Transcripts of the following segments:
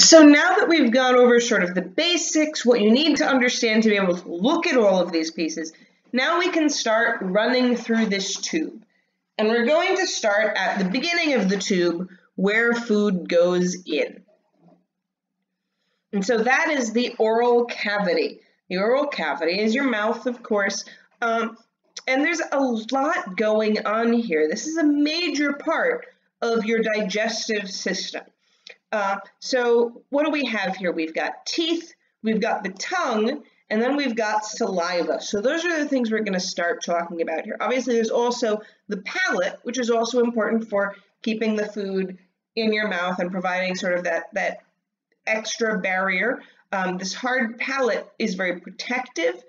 So now that we've gone over sort of the basics, what you need to understand to be able to look at all of these pieces, now we can start running through this tube. And we're going to start at the beginning of the tube where food goes in. And so that is the oral cavity. The oral cavity is your mouth, of course, and there's a lot going on here. This is a major part of your digestive system. So what do we have here? We've got teeth, we've got the tongue, and then we've got saliva. So those are the things we're going to start talking about here. Obviously, there's also the palate, which is also important for keeping the food in your mouth and providing sort of that extra barrier. This hard palate is very protective.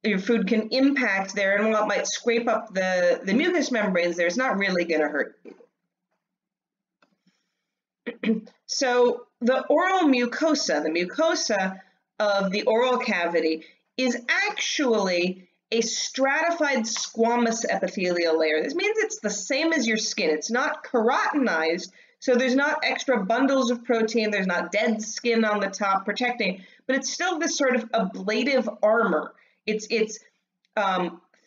Your food can impact there, and while it might scrape up the mucous membranes there, it's not really going to hurt you. So the oral mucosa, the mucosa of the oral cavity, is actually a stratified squamous epithelial layer. This means it's the same as your skin. It's not keratinized, so there's not extra bundles of protein, there's not dead skin on the top protecting, but it's still this sort of ablative armor. It's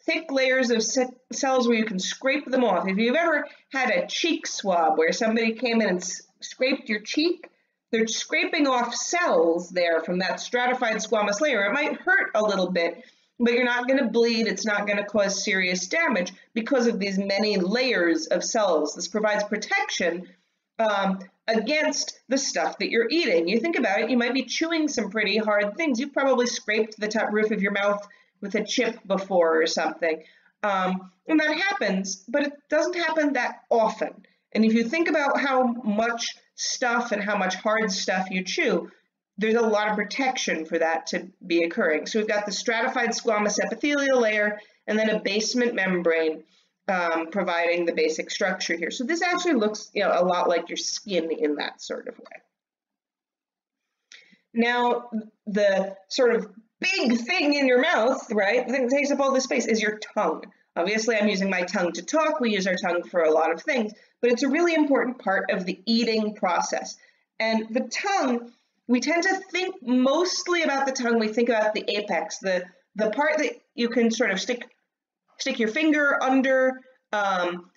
thick layers of cells where you can scrape them off. If you've ever had a cheek swab where somebody came in and scraped your cheek, they're scraping off cells there from that stratified squamous layer. It might hurt a little bit, but you're not going to bleed. It's not going to cause serious damage because of these many layers of cells. This provides protection against the stuff that you're eating. You think about it, you might be chewing some pretty hard things. You've probably scraped the top roof of your mouth with a chip before or something. And that happens, but it doesn't happen that often. And if you think about how much stuff and how much hard stuff you chew, there's a lot of protection for that to be occurring. So we've got the stratified squamous epithelial layer and then a basement membrane providing the basic structure here. So this actually looks, a lot like your skin in that sort of way. Now, the sort of big thing in your mouth, right, the thing that takes up all the space is your tongue. Obviously, I'm using my tongue to talk. We use our tongue for a lot of things, but it's a really important part of the eating process. And the tongue, we tend to think mostly about the tongue. We think about the apex, the part that you can sort of stick your finger under,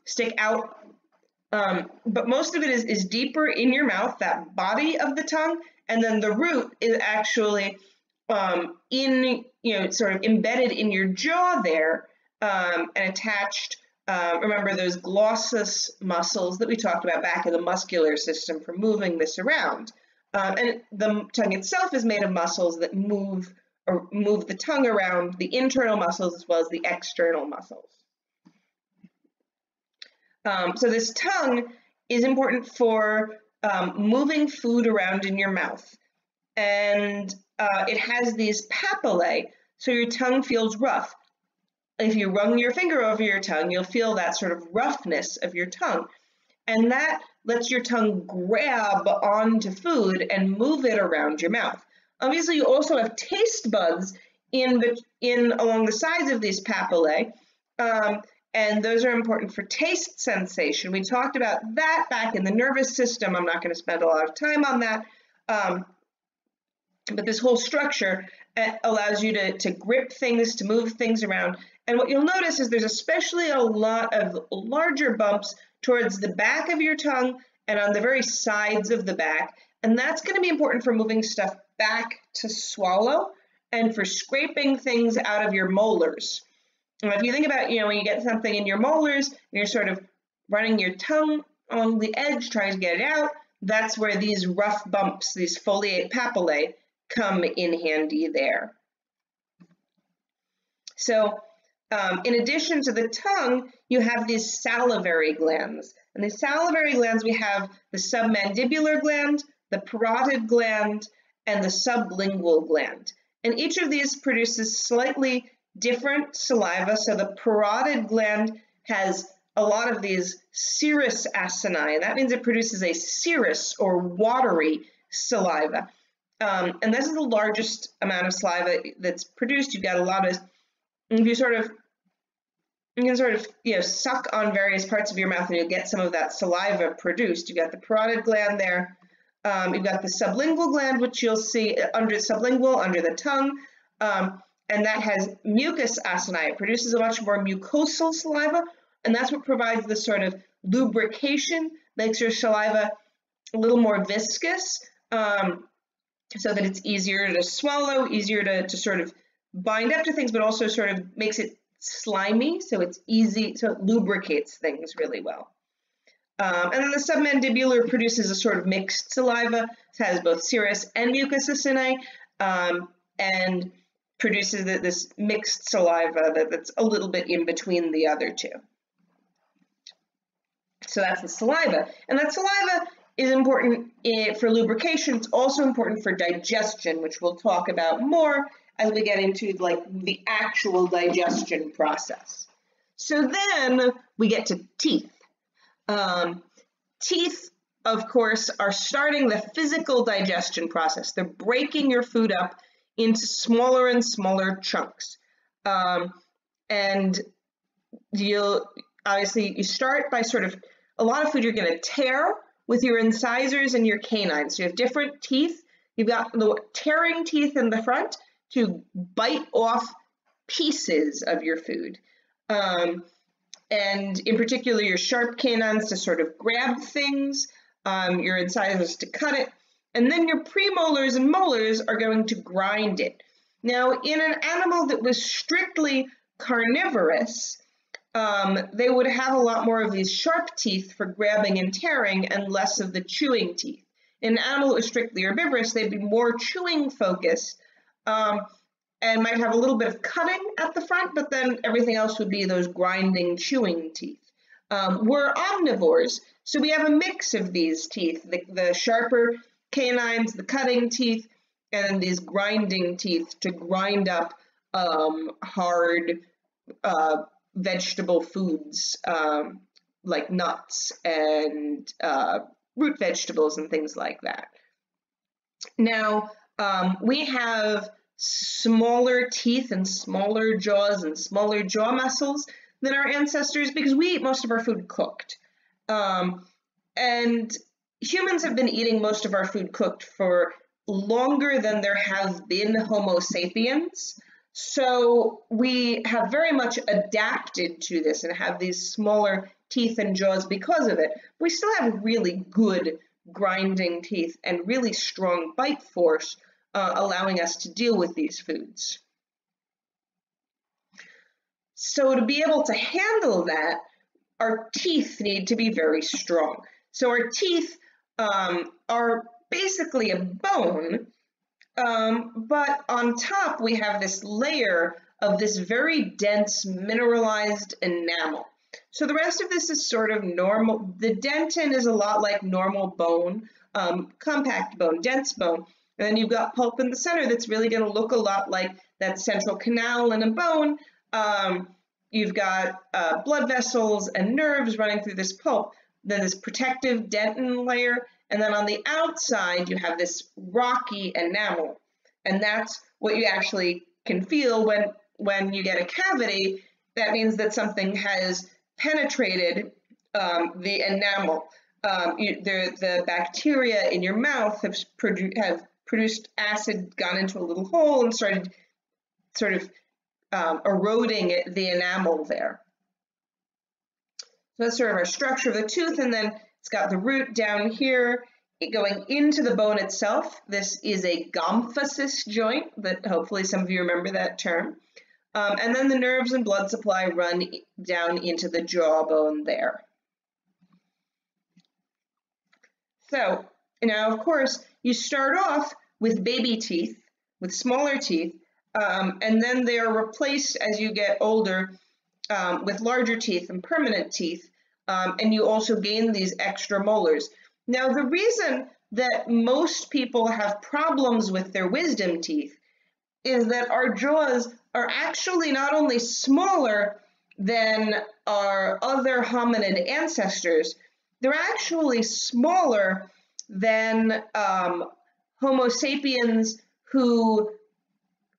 stick out. But most of it is deeper in your mouth, that body of the tongue, and then the root is actually sort of embedded in your jaw there, and attached. Remember those glossus muscles that we talked about back in the muscular system for moving this around. And the tongue itself is made of muscles that move the tongue around, the internal muscles as well as the external muscles. So this tongue is important for moving food around in your mouth. And it has these papillae, so your tongue feels rough. If you run your finger over your tongue, you'll feel that sort of roughness of your tongue. And that lets your tongue grab onto food and move it around your mouth. Obviously, you also have taste buds in along the sides of these papillae, and those are important for taste sensation. We talked about that back in the nervous system. I'm not going to spend a lot of time on that, but this whole structure allows you to grip things, to move things around. And what you'll notice is there's especially a lot of larger bumps towards the back of your tongue and on the very sides of the back. And that's going to be important for moving stuff back to swallow and for scraping things out of your molars. And if you think about, when you get something in your molars and you're sort of running your tongue on the edge trying to get it out, that's where these rough bumps, these foliate papillae, come in handy there. So in addition to the tongue, you have these salivary glands. And the salivary glands, we have the submandibular gland, the parotid gland, and the sublingual gland. And each of these produces slightly different saliva. So the parotid gland has a lot of these serous acini. That means it produces a serous or watery saliva. And this is the largest amount of saliva that's produced. You've got a lot of, if you can sort of suck on various parts of your mouth and you'll get some of that saliva produced. You've got the parotid gland there. You've got the sublingual gland, which you'll see under sublingual, under the tongue, and that has mucus acini. It produces a much more mucosal saliva, and that's what provides the sort of lubrication, makes your saliva a little more viscous, so that it's easier to swallow, easier to sort of bind up to things, but also sort of makes it slimy, so it's easy, so it lubricates things really well. And then the submandibular produces a sort of mixed saliva. It has both serous and mucus acini, and produces this mixed saliva that's a little bit in between the other two. So that's the saliva. And that saliva is important for lubrication. It's also important for digestion, which we'll talk about more as we get into like the actual digestion process. So then we get to teeth. Teeth, of course, are starting the physical digestion process. They're breaking your food up into smaller and smaller chunks. And you start by sort of, a lot of food you're going to tear with your incisors and your canines. So you have different teeth. You've got the tearing teeth in the front to bite off pieces of your food. And in particular, your sharp canines to sort of grab things, your incisors to cut it, and then your premolars and molars are going to grind it. Now, in an animal that was strictly carnivorous, they would have a lot more of these sharp teeth for grabbing and tearing and less of the chewing teeth. In an animal that was strictly herbivorous, they'd be more chewing focused, and might have a little bit of cutting at the front, but then everything else would be those grinding, chewing teeth. We're omnivores, so we have a mix of these teeth, the sharper canines, the cutting teeth, and these grinding teeth to grind up hard vegetable foods like nuts and root vegetables and things like that. Now, we have smaller teeth and smaller jaws and smaller jaw muscles than our ancestors because we eat most of our food cooked. And humans have been eating most of our food cooked for longer than there have been Homo sapiens. So we have very much adapted to this and have these smaller teeth and jaws because of it. We still have really good grinding teeth and really strong bite force, allowing us to deal with these foods. So to be able to handle that, our teeth need to be very strong. So our teeth are basically a bone, but on top we have this layer of this very dense mineralized enamel. So the rest of this is sort of normal. The dentin is a lot like normal bone, compact bone, dense bone. And then you've got pulp in the center that's really going to look a lot like that central canal in a bone. You've got blood vessels and nerves running through this pulp, then this protective dentin layer, and then on the outside you have this rocky enamel. And that's what you actually can feel when you get a cavity. That means that something has penetrated the enamel. The bacteria in your mouth have produced acid, gone into a little hole, and started sort of eroding the enamel there. So that's sort of our structure of the tooth, and then it's got the root down here going into the bone itself. This is a gomphosis joint, that hopefully some of you remember that term. And then the nerves and blood supply run down into the jawbone there. So now, of course, you start off with baby teeth, with smaller teeth, and then they are replaced as you get older with larger teeth and permanent teeth, and you also gain these extra molars. Now, the reason that most people have problems with their wisdom teeth is that our jaws are actually not only smaller than our other hominid ancestors, they're actually smaller than Homo sapiens who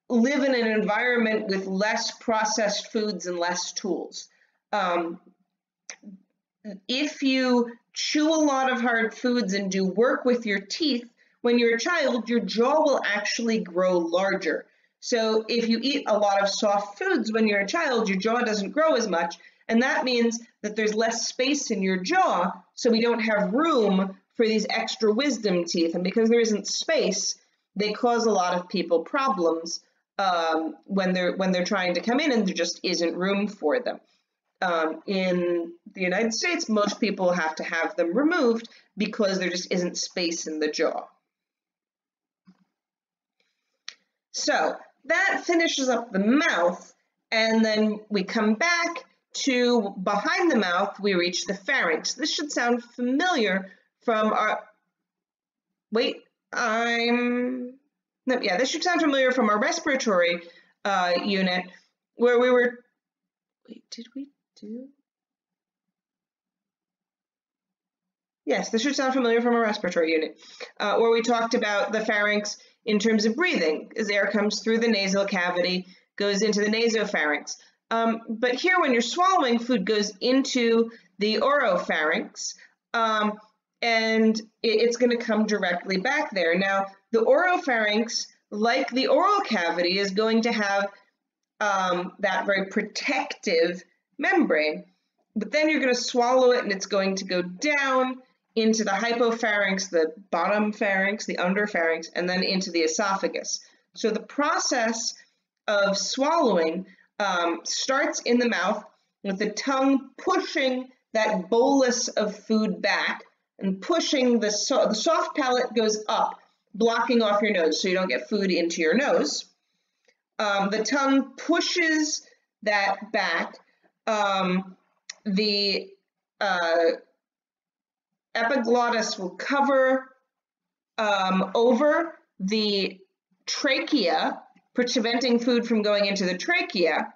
live in an environment with less processed foods and less tools. If you chew a lot of hard foods and do work with your teeth, when you're a child, your jaw will actually grow larger. So if you eat a lot of soft foods when you're a child, your jaw doesn't grow as much, and that means that there's less space in your jaw, so we don't have room for these extra wisdom teeth. And because there isn't space, they cause a lot of people problems when they're trying to come in and there just isn't room for them. In the United States, most people have to have them removed because there just isn't space in the jaw. So that finishes up the mouth, and then we come back to behind the mouth, we reach the pharynx. This should sound familiar from our, this should sound familiar from our respiratory unit, where we were, Yes, this should sound familiar from our respiratory unit, where we talked about the pharynx in terms of breathing, as air comes through the nasal cavity, goes into the nasopharynx. But here, when you're swallowing, food goes into the oropharynx, and it's going to come directly back there. Now, the oropharynx, like the oral cavity, is going to have that very protective membrane, but then you're going to swallow it and it's going to go down into the hypopharynx, the bottom pharynx, the underpharynx, and then into the esophagus. So the process of swallowing starts in the mouth with the tongue pushing that bolus of food back and pushing the soft palate goes up, blocking off your nose so you don't get food into your nose. The tongue pushes that back. The epiglottis will cover over the trachea, preventing food from going into the trachea,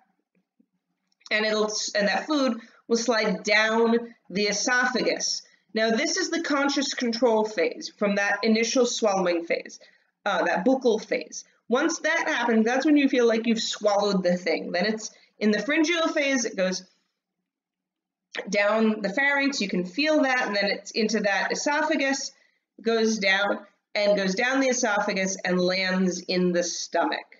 and that food will slide down the esophagus. Now, this is the conscious control phase from that initial swallowing phase, that buccal phase. Once that happens, that's when you feel like you've swallowed the thing. Then it's in the pharyngeal phase, it goes down the pharynx, you can feel that, and then it's into that esophagus, goes down the esophagus and lands in the stomach.